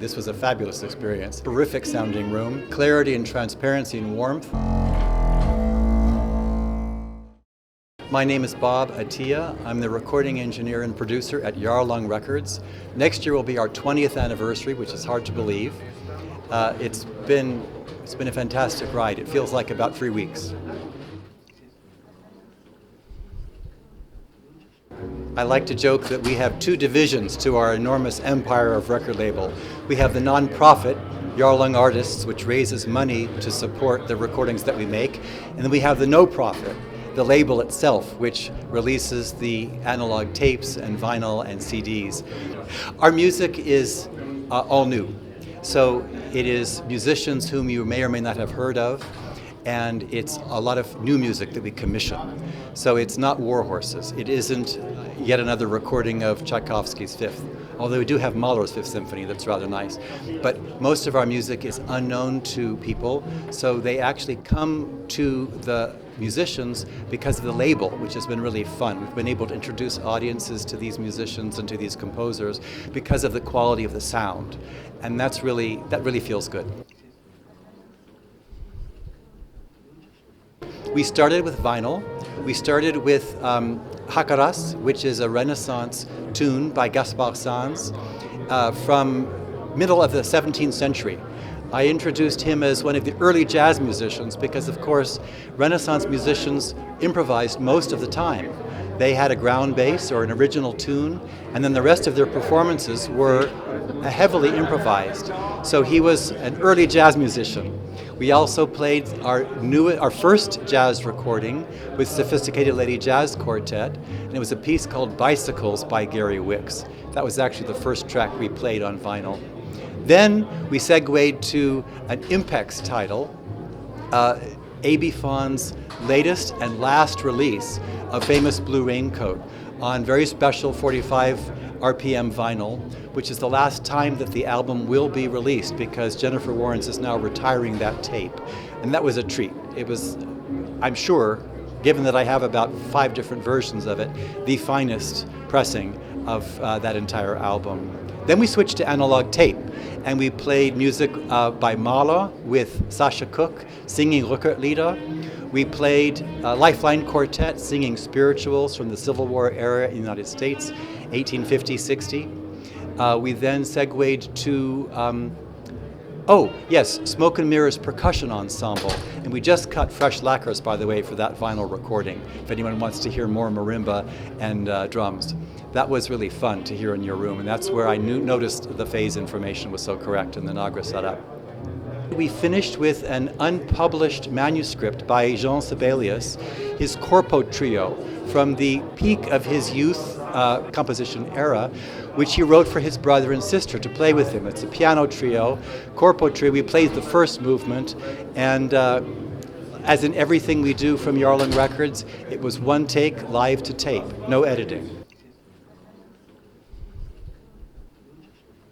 This was a fabulous experience. Terrific sounding room, clarity and transparency and warmth. My name is Bob Attiyeh. I'm the recording engineer and producer at Yarlung Records. Next year will be our 20th anniversary, which is hard to believe. It's been a fantastic ride. It feels like about 3 weeks. I like to joke that we have two divisions to our enormous empire of record label. We have the non-profit, Yarlung Artists, which raises money to support the recordings that we make. And then we have the no-profit, the label itself, which releases the analog tapes and vinyl and CDs. Our music is all new. So it is musicians whom you may or may not have heard of, and it's a lot of new music that we commission. So it's not war horses. It isn't yet another recording of Tchaikovsky's Fifth, although we do have Mahler's Fifth Symphony that's rather nice. But most of our music is unknown to people, so they actually come to the musicians because of the label, which has been really fun. We've been able to introduce audiences to these musicians and to these composers because of the quality of the sound, and that really feels good. We started with vinyl. We started with Jacaras, which is a Renaissance tune by Gaspar Sanz from middle of the 17th century. I introduced him as one of the early jazz musicians because, of course, Renaissance musicians improvised most of the time. They had a ground bass or an original tune, and then the rest of their performances were heavily improvised. So he was an early jazz musician. We also played our first jazz recording with Sophisticated Lady Jazz Quartet, and it was a piece called Bicycles by Gary Wicks. That was actually the first track we played on vinyl. Then we segued to an Impex title, A.B. Fawn's latest and last release, A Famous Blue Raincoat, on very special 45 RPM vinyl, which is the last time that the album will be released because Jennifer Warnes is now retiring that tape. And that was a treat. It was, I'm sure, given that I have about 5 different versions of it, the finest pressing of that entire album. Then we switched to analog tape, and we played music by Mahler with Sasha Cook singing Rückertlieder. We played Lifeline Quartet singing spirituals from the Civil War era in the United States, 1850-60. We then segued to, Smoke and Mirrors Percussion Ensemble. And we just cut fresh lacquers, by the way, for that vinyl recording, if anyone wants to hear more marimba and drums. That was really fun to hear in your room, and that's where I noticed the phase information was so correct in the Nagra setup. We finished with an unpublished manuscript by Jean Sibelius, his Corpo Trio, from the peak of his youth composition era, which he wrote for his brother and sister to play with him. It's a piano trio, Corpo Trio. We played the first movement, and as in everything we do from Yarlung Records, it was one take, live to tape, no editing.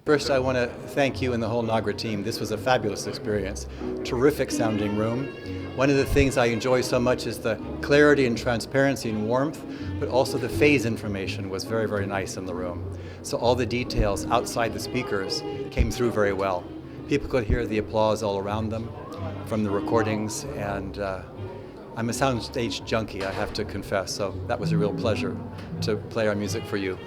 First, I want to thank you and the whole Nagra team. This was a fabulous experience. Terrific sounding room. One of the things I enjoy so much is the clarity and transparency and warmth, but also the phase information was very, very nice in the room. So all the details outside the speakers came through very well. People could hear the applause all around them from the recordings, and I'm a soundstage junkie, I have to confess, so that was a real pleasure to play our music for you.